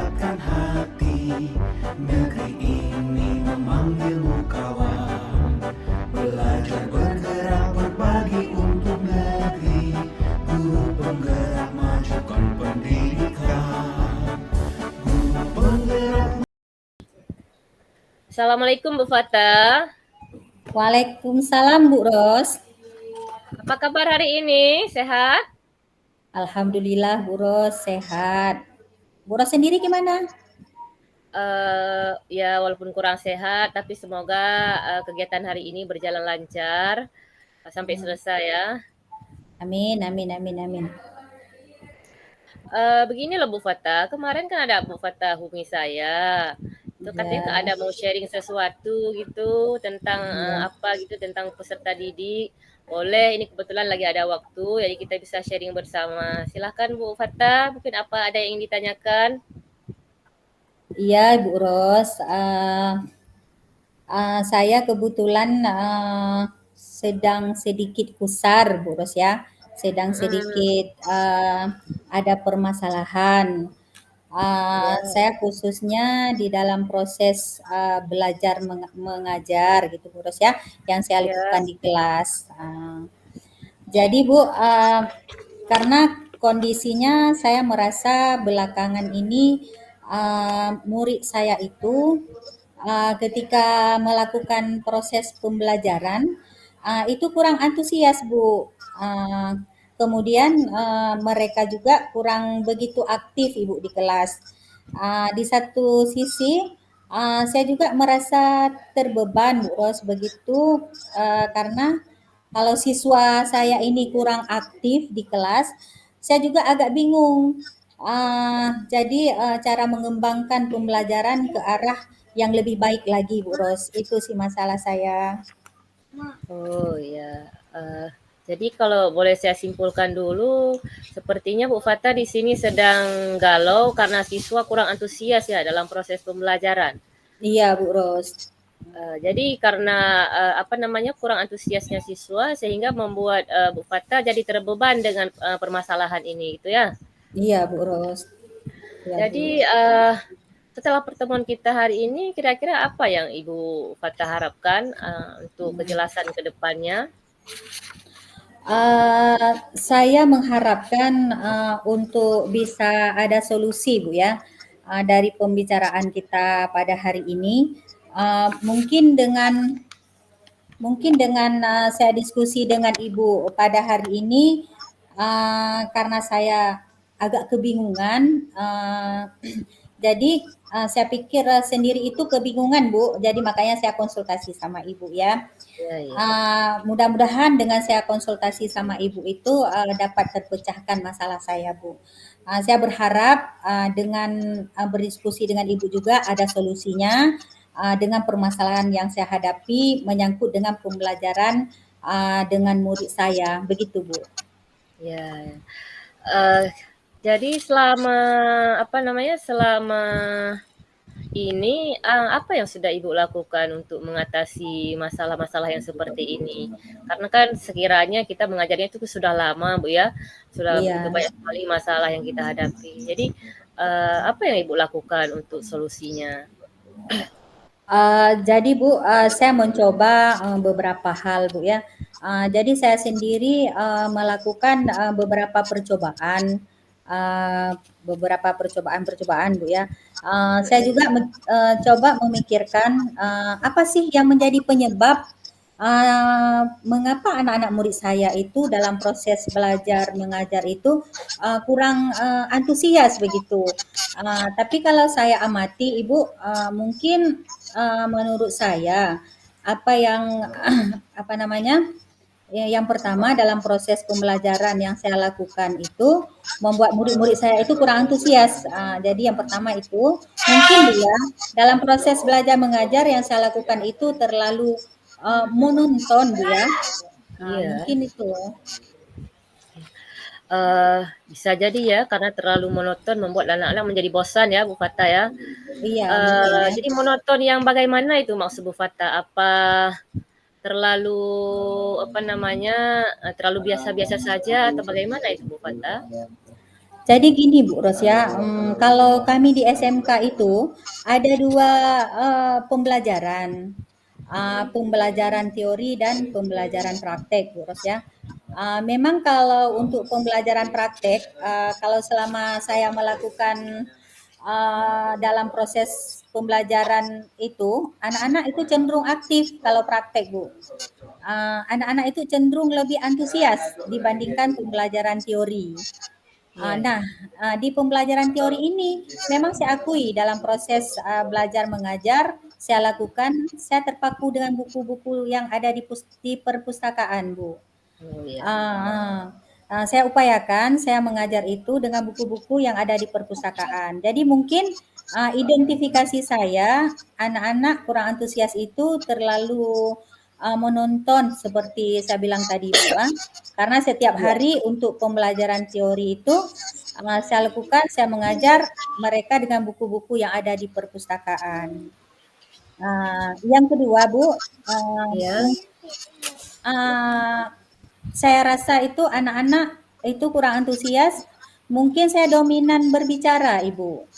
mendapatkan hati. Negeri ini memanggilmu kawan, belajar bergerak berbagi untuk negeri. Guru penggerak majukan pendidikan. Guru penggerak. Assalamualaikum Bu Fatah. Waalaikumsalam Bu Ros. Apa kabar hari ini? Sehat? Alhamdulillah Bu Ros sehat. Bu Ros sendiri gimana? Ya walaupun kurang sehat, tapi semoga kegiatan hari ini berjalan lancar sampai selesai ya. Amin, amin, amin, amin. Begini loh Bu Fatah, kemarin kan ada Bu Fatah hubungi saya. Itu katanya ada mau sharing sesuatu gitu tentang apa gitu tentang peserta didik. Boleh, ini kebetulan lagi ada waktu, jadi kita bisa sharing bersama. Silahkan Bu Fatah, mungkin apa ada yang ingin ditanyakan? Iya Bu Ros, saya kebetulan sedang sedikit kusar Bu Ros ya, sedang sedikit ada permasalahan. Saya khususnya di dalam proses belajar mengajar gitu Bu Ros ya, yang saya lakukan di kelas. Jadi Bu, karena kondisinya saya merasa belakangan ini murid saya itu ketika melakukan proses pembelajaran itu kurang antusias Bu. Kemudian mereka juga kurang begitu aktif Ibu di kelas. Di satu sisi saya juga merasa terbeban Bu Ros begitu karena kalau siswa saya ini kurang aktif di kelas, saya juga agak bingung. Jadi cara mengembangkan pembelajaran ke arah yang lebih baik lagi, Bu Ros. Itu sih masalah saya. Oh ya, jadi kalau boleh saya simpulkan dulu, sepertinya Bu Fatah di sini sedang galau karena siswa kurang antusias ya dalam proses pembelajaran. Iya, Bu Ros. Jadi karena apa namanya kurang antusiasnya siswa sehingga membuat Bu Fatah jadi terbeban dengan permasalahan ini, gitu ya. Iya, Bu Ros. Ya, Jadi Bu. setelah pertemuan kita hari ini, kira-kira apa yang Ibu Fatah harapkan untuk kejelasan ke depannya? Saya mengharapkan untuk bisa ada solusi Bu ya dari pembicaraan kita pada hari ini. Mungkin dengan saya diskusi dengan Ibu pada hari ini karena saya agak kebingungan. Jadi saya pikir sendiri itu kebingungan Bu. Jadi makanya saya konsultasi sama Ibu ya. Ya. Mudah-mudahan dengan saya konsultasi sama Ibu itu dapat terpecahkan masalah saya Bu. Saya berharap dengan berdiskusi dengan Ibu juga ada solusinya dengan permasalahan yang saya hadapi menyangkut dengan pembelajaran dengan murid saya. Begitu Bu. Ya. Jadi selama selama ini apa yang sudah Ibu lakukan untuk mengatasi masalah-masalah yang seperti ini? Karena kan sekiranya kita mengajarnya itu sudah lama Bu ya, sudah begitu Iya. banyak sekali masalah yang kita hadapi. Jadi apa yang Ibu lakukan untuk solusinya? Jadi Bu, saya mencoba beberapa hal Bu ya. Jadi saya sendiri melakukan beberapa percobaan Bu ya. Saya juga coba memikirkan apa sih yang menjadi penyebab mengapa anak-anak murid saya itu dalam proses belajar mengajar itu kurang antusias begitu. Tapi kalau saya amati Ibu, mungkin menurut saya apa yang yang pertama dalam proses pembelajaran yang saya lakukan itu membuat murid-murid saya itu kurang antusias. Jadi yang pertama itu mungkin ya dalam proses belajar mengajar yang saya lakukan itu terlalu monoton Bu ya. Iya. Mungkin itu. Bisa jadi ya karena terlalu monoton membuat anak-anak menjadi bosan ya Bu Fatah ya. Iya mungkin ya. Jadi monoton yang bagaimana itu maksud Bu Fatah? Apa terlalu terlalu biasa-biasa saja atau bagaimana itu Bu Fatah? Jadi gini Bu Ros ya, kalau kami di SMK itu ada 2 pembelajaran, pembelajaran teori dan pembelajaran praktek Bu Ros ya. Memang kalau untuk pembelajaran praktek, kalau selama saya melakukan, dalam proses pembelajaran itu, anak-anak itu cenderung aktif kalau praktek Bu. Anak-anak itu cenderung lebih antusias dibandingkan pembelajaran teori. Iya. Nah, di pembelajaran teori ini memang saya akui dalam proses, belajar mengajar saya lakukan, saya terpaku dengan buku-buku yang ada di perpustakaan, Bu. Oh iya. Saya upayakan saya mengajar itu dengan buku-buku yang ada di perpustakaan. Jadi mungkin, identifikasi saya, anak-anak kurang antusias itu terlalu, menonton seperti saya bilang tadi, Bu, karena setiap Iya. hari untuk pembelajaran teori itu, saya lakukan, saya mengajar mereka dengan buku-buku yang ada di perpustakaan. Yang kedua, Bu, Iya. mungkin, saya rasa itu anak-anak itu kurang antusias, mungkin saya dominan berbicara, Ibu.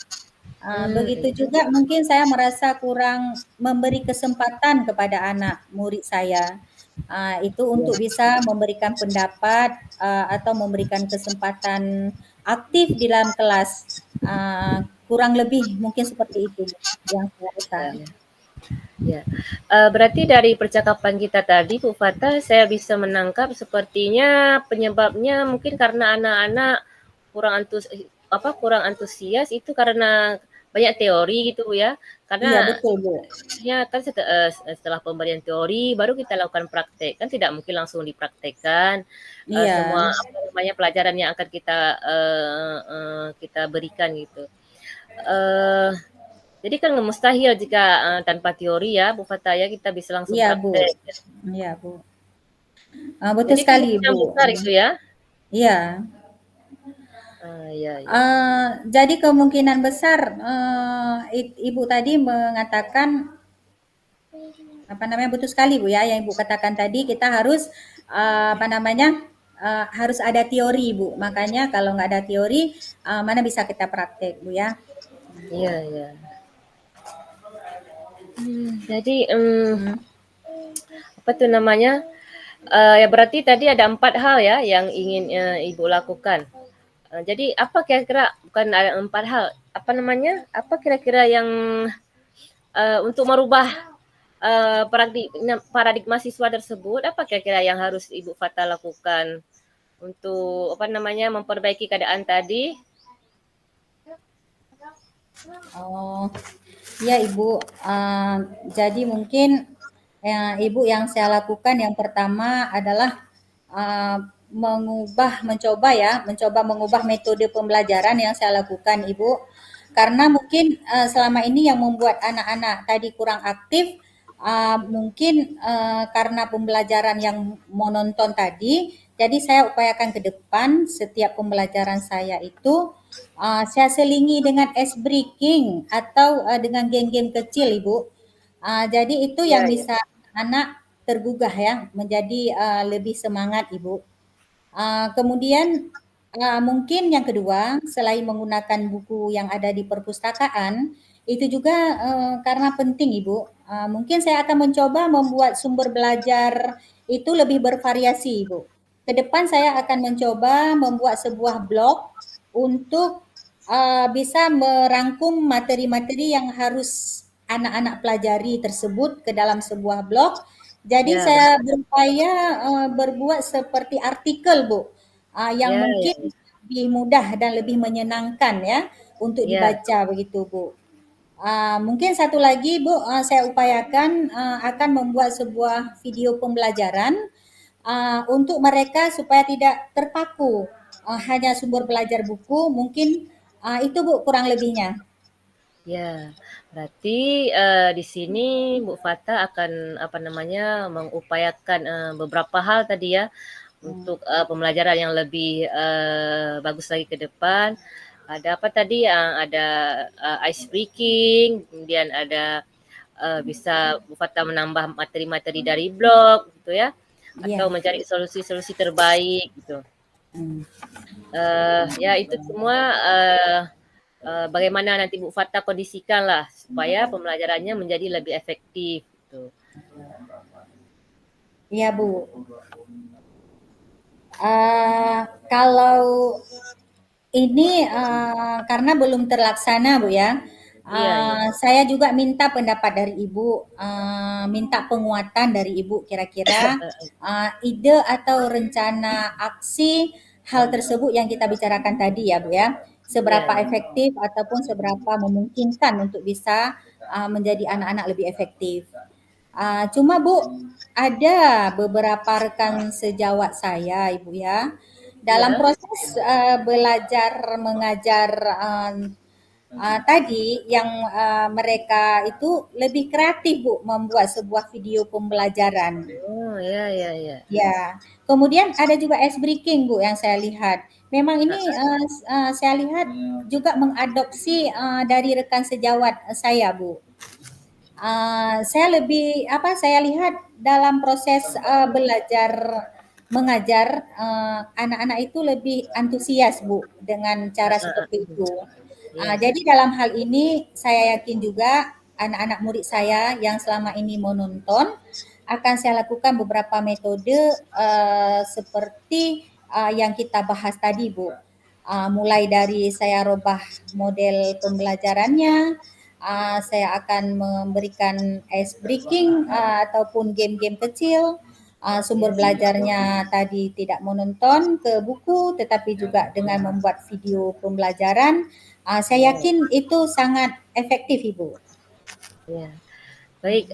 Begitu Iya. juga mungkin saya merasa kurang memberi kesempatan kepada anak murid saya, itu untuk Iya. bisa memberikan pendapat, atau memberikan kesempatan aktif di dalam kelas, kurang lebih mungkin seperti itu yang saya rasa. Iya. Ya, berarti dari percakapan kita tadi Bu Fatah, saya bisa menangkap sepertinya penyebabnya mungkin karena anak-anak kurang antusias itu karena banyak teori gitu Bu ya. Iya Karena betul, Bu. ya kan setelah pemberian teori baru kita lakukan praktek. Kan tidak mungkin langsung dipraktekkan, semua Iya, apa namanya pelajaran yang akan kita berikan gitu. Eee jadi kan mustahil jika, tanpa teori ya, Bu Fatah ya, kita bisa langsung iya, Bu. praktek. Iya, Bu. Betul Jadi sekali, kemungkinan Bu. besar itu ya? Iya. Iya iya. Jadi kemungkinan besar, Ibu tadi mengatakan, apa namanya, betul sekali Bu ya, yang Ibu katakan tadi kita harus, apa namanya, harus ada teori Bu. Makanya kalau nggak ada teori, mana bisa kita praktek Bu ya. Iya iya. Jadi, Hmm. apa tuh namanya, ya berarti tadi ada 4 hal ya yang ingin, Ibu lakukan. Jadi apa kira-kira bukan ada 4 hal, apa namanya, apa kira-kira yang, untuk merubah, paradigma siswa tersebut, apa kira-kira yang harus Ibu Fatah lakukan untuk, apa namanya, memperbaiki keadaan tadi? Oh, iya Ibu. Jadi mungkin Ibu yang saya lakukan yang pertama adalah mencoba mengubah metode pembelajaran yang saya lakukan Ibu. Karena mungkin selama ini yang membuat anak-anak tadi kurang aktif, mungkin karena pembelajaran yang monoton tadi, jadi saya upayakan ke depan setiap pembelajaran saya itu saya selingi dengan ice breaking atau dengan game-game kecil, Ibu. Jadi itu yang Iya iya. bisa anak tergugah ya, menjadi lebih semangat, Ibu. Kemudian mungkin yang kedua, selain menggunakan buku yang ada di perpustakaan, itu juga karena penting, Ibu. Mungkin saya akan mencoba membuat sumber belajar itu lebih bervariasi, Ibu. Ke depan saya akan mencoba membuat sebuah blog untuk bisa merangkum materi-materi yang harus anak-anak pelajari tersebut ke dalam sebuah blog. Jadi Ya, saya berupaya berbuat seperti artikel, Bu, yang ya ya mungkin lebih mudah dan lebih menyenangkan ya untuk ya. dibaca begitu, Bu. Mungkin satu lagi, Bu, saya upayakan akan membuat sebuah video pembelajaran untuk mereka supaya tidak terpaku hanya sumber belajar buku. Mungkin itu, Bu, kurang lebihnya. Ya, berarti, di sini Bu Fatah akan, apa namanya, mengupayakan, beberapa hal tadi ya, Hmm. untuk, pembelajaran yang lebih, bagus lagi ke depan. Ada apa tadi, yang ada, ice breaking, kemudian ada, bisa Bu Fatah menambah materi-materi dari blog gitu ya, atau Iya. mencari solusi-solusi terbaik gitu. Hmm. Ya itu semua bagaimana nanti Bu Fatah kondisikanlah supaya pembelajarannya menjadi lebih efektif gitu. Iya Bu. Kalau ini karena belum terlaksana Bu ya. Iya, iya. Saya juga minta pendapat dari Ibu, minta penguatan dari Ibu kira-kira ide atau rencana aksi hal tersebut yang kita bicarakan tadi ya Bu ya. Iya, Seberapa iya. efektif ataupun seberapa memungkinkan untuk bisa menjadi anak-anak lebih efektif. Cuma Bu, ada beberapa rekan sejawat saya Ibu ya, dalam Iya. proses belajar mengajar tadi yang mereka itu lebih kreatif Bu membuat sebuah video pembelajaran. Oh, ya, ya, ya. Ya, kemudian ada juga ice breaking Bu yang saya lihat. Memang ini saya lihat juga mengadopsi dari rekan sejawat saya Bu. Saya lebih saya lihat dalam proses belajar mengajar anak-anak itu lebih antusias Bu dengan cara seperti itu. Iya. Jadi dalam hal ini saya yakin juga anak-anak murid saya yang selama ini menonton akan saya lakukan beberapa metode seperti yang kita bahas tadi Bu. Mulai dari saya robah model pembelajarannya, saya akan memberikan ice breaking ataupun game-game kecil. Sumber belajarnya tadi tidak menonton ke buku, tetapi juga dengan membuat video pembelajaran. Saya Oh, yakin itu sangat efektif, Ibu. iya. Baik,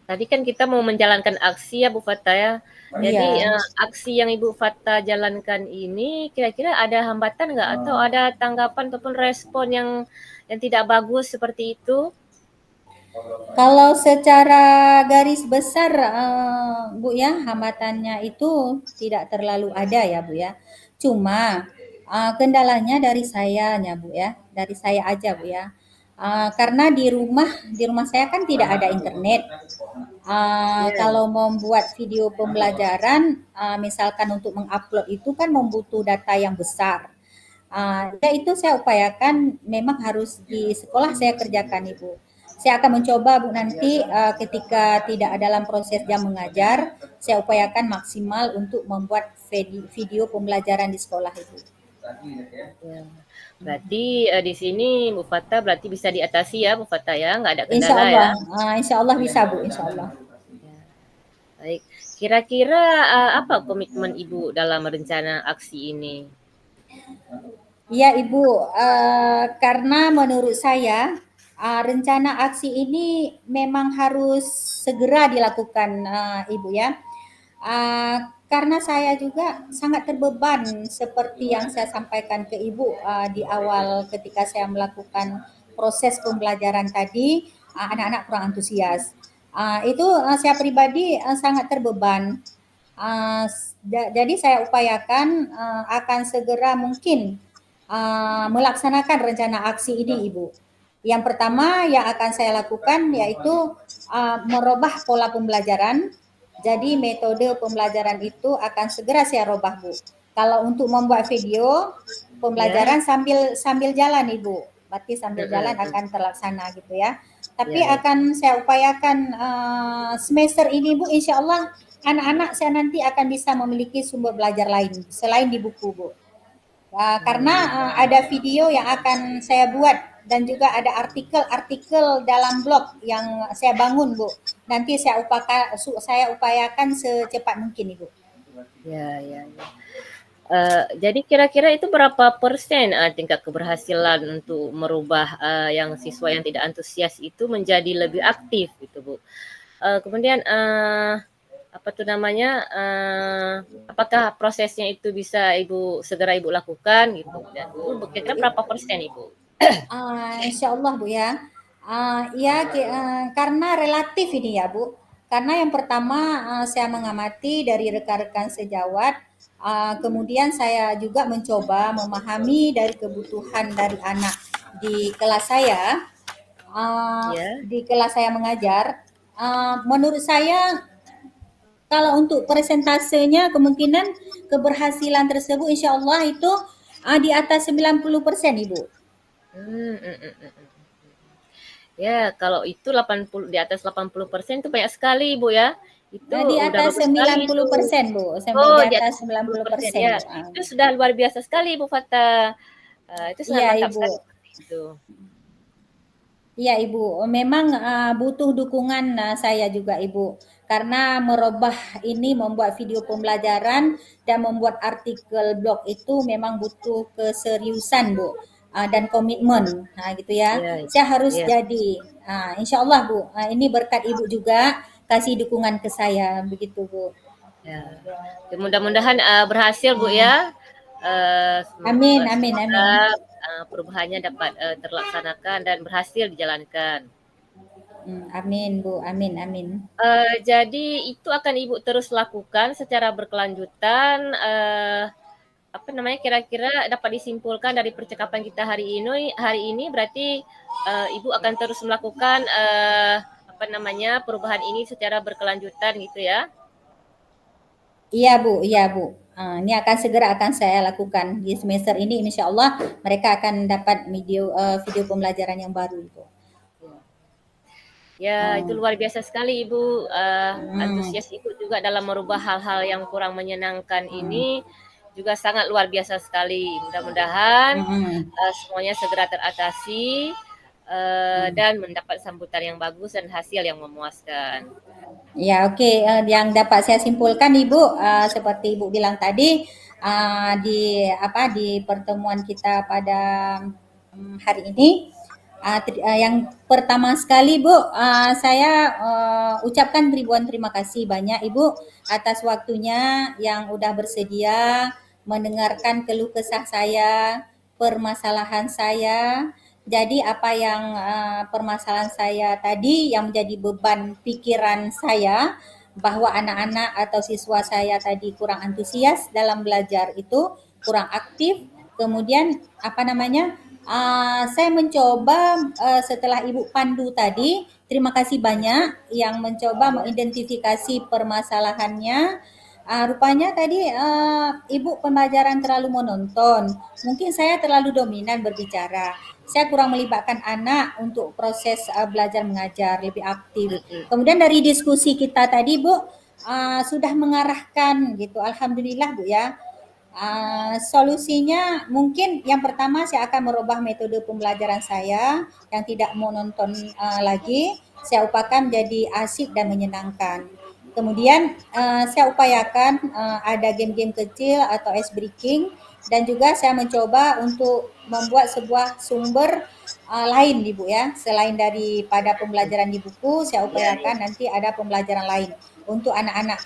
tadi kan kita mau menjalankan aksi ya Bu Fatah ya. Jadi Iya. aksi yang Ibu Fatah jalankan ini kira-kira ada hambatan nggak atau ada tanggapan ataupun respon yang tidak bagus seperti itu? Kalau secara garis besar, Bu ya, hambatannya itu tidak terlalu ada ya Bu ya. Cuma kendalanya dari sayanya Bu ya, dari saya aja Bu ya. Karena di rumah saya kan tidak ada internet. Iya, Kalau membuat video pembelajaran, misalkan untuk mengupload itu kan membutuh data yang besar. Ya itu saya upayakan memang harus di sekolah saya kerjakan Ibu. Saya akan mencoba Bu nanti ketika tidak dalam proses jam mengajar, saya upayakan maksimal untuk membuat video pembelajaran di sekolah Ibu. iya. Berarti di sini Bu Fatah berarti bisa diatasi ya Bu Fatah ya, nggak ada Insya kendala ya? Allah, insya Allah bisa Bu, insya Allah. Ya. Baik. Kira-kira apa komitmen Ibu dalam rencana aksi ini? Ya Ibu, karena menurut saya rencana aksi ini memang harus segera dilakukan Ibu ya. Karena saya juga sangat terbeban seperti yang saya sampaikan ke Ibu di awal ketika saya melakukan proses pembelajaran tadi, anak-anak kurang antusias. Itu saya pribadi sangat terbeban. Jadi saya upayakan akan segera mungkin melaksanakan rencana aksi ini Ibu. Yang pertama yang akan saya lakukan yaitu merubah pola pembelajaran. Jadi metode pembelajaran itu akan segera saya rubah Bu. Kalau untuk membuat video Ya, pembelajaran sambil jalan Ibu, berarti sambil jalan mm-mm. akan terlaksana gitu ya. Tapi Ya, ya. akan saya upayakan semester ini Bu, insya Allah anak-anak saya nanti akan bisa memiliki sumber belajar lain selain di buku Bu. Karena ada video yang akan saya buat dan juga ada artikel-artikel dalam blog yang saya bangun Bu. Nanti saya upayakan secepat mungkin Ibu. Ya, ya, ya. Jadi kira-kira itu berapa persen tingkat keberhasilan untuk merubah yang siswa yang tidak antusias itu menjadi lebih aktif gitu Bu. Kemudian apa tuh namanya, apakah prosesnya itu bisa segera Ibu lakukan gitu dan itu kira-kira berapa persen Ibu? Insya Allah Bu ya. Ya karena relatif ini ya Bu. Karena yang pertama saya mengamati dari rekan-rekan sejawat, kemudian saya juga mencoba memahami dari kebutuhan dari anak di kelas saya, Ya, mengajar. Menurut saya kalau untuk persentasenya kemungkinan keberhasilan tersebut insya-Allah itu di atas 90% Ibu. Hmm, mm, mm, mm, mm. Ya, kalau itu 80 di atas 80% itu banyak sekali, Bu, ya. Itu Di udah atas bagus sekali itu. 90% Bu, sampai Oh, di di atas atas 90% 90% ya. Bu. Itu sudah luar biasa sekali, Bu Fata. Itu sangat Iya mantap Ibu. sekali seperti itu. Iya Ibu, memang butuh dukungan saya juga Ibu, karena merubah ini membuat video pembelajaran dan membuat artikel blog itu memang butuh keseriusan Bu, dan komitmen, gitu ya. Iya, Saya harus iya. jadi, insya Allah Bu, ini berkat Ibu juga kasih dukungan ke saya, begitu Bu. Ya. Mudah-mudahan berhasil Bu ya. Amin, amin, Semoga amin. perubahannya dapat terlaksanakan dan berhasil dijalankan. Amin Bu, amin, amin. Jadi itu akan Ibu terus lakukan secara berkelanjutan. Apa namanya, kira-kira dapat disimpulkan dari percakapan kita hari ini berarti Ibu akan terus melakukan apa namanya, perubahan ini secara berkelanjutan gitu ya? Iya Bu, iya Bu. Ini akan segera akan saya lakukan di semester ini, insya Allah mereka akan dapat video pembelajaran yang baru itu. Ya, itu Uh, luar biasa sekali Ibu, hmm, antusias Ibu juga dalam merubah hal-hal yang kurang menyenangkan hmm, ini juga sangat luar biasa sekali. Mudah-mudahan hmm, semuanya segera teratasi hmm. dan mendapat sambutan yang bagus dan hasil yang memuaskan. Ya, oke. Yang dapat saya simpulkan Ibu, seperti Ibu bilang tadi, di pertemuan kita pada hari ini, yang pertama sekali Bu, saya ucapkan ribuan terima kasih banyak Ibu atas waktunya yang udah bersedia mendengarkan keluh kesah saya, permasalahan saya. Jadi apa yang permasalahan saya tadi yang menjadi beban pikiran saya bahwa anak-anak atau siswa saya tadi kurang antusias dalam belajar itu, kurang aktif. Kemudian apa namanya? Saya mencoba setelah Ibu pandu tadi, terima kasih banyak yang mencoba mengidentifikasi permasalahannya. Rupanya tadi Ibu pembelajaran terlalu menonton. Mungkin saya terlalu dominan berbicara. Saya kurang melibatkan anak untuk proses belajar mengajar lebih aktif. Mhm. Kemudian dari diskusi kita tadi Bu, sudah mengarahkan gitu. Alhamdulillah Bu ya. Solusinya mungkin yang pertama saya akan merubah metode pembelajaran saya yang tidak monoton lagi. Saya upayakan menjadi asik dan menyenangkan. Kemudian saya upayakan ada game-game kecil atau ice breaking dan juga saya mencoba untuk membuat sebuah sumber lain Ibu ya. Selain daripada pembelajaran di buku, saya Iya, iya. upayakan nanti ada pembelajaran lain. Untuk anak-anak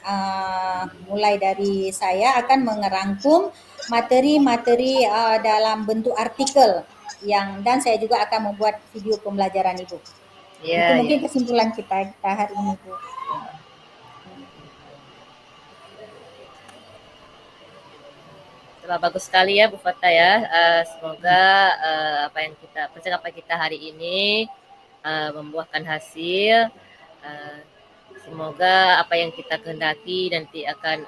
mulai dari saya akan mengerangkum materi-materi dalam bentuk artikel dan saya juga akan membuat video pembelajaran Ibu. Iya, Itu iya. mungkin kesimpulan kita hari ini Bu. Wah, bagus sekali ya Bu Fata ya. Semoga apa yang percakapan kita hari ini membuahkan hasil. Uh, Semoga apa yang kita kehendaki nanti akan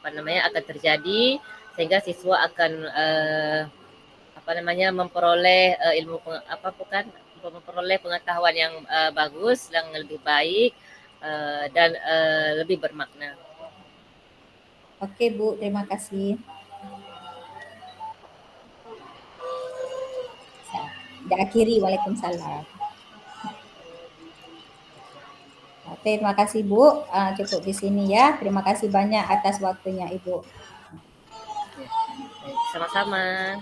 akan terjadi sehingga siswa akan memperoleh memperoleh pengetahuan yang bagus dan lebih baik dan lebih bermakna. Oke Bu, terima kasih. Saya akhiri, Waalaikumsalam. Terima kasih Bu, cukup di sini ya. Terima kasih banyak atas waktunya Ibu. Sama-sama.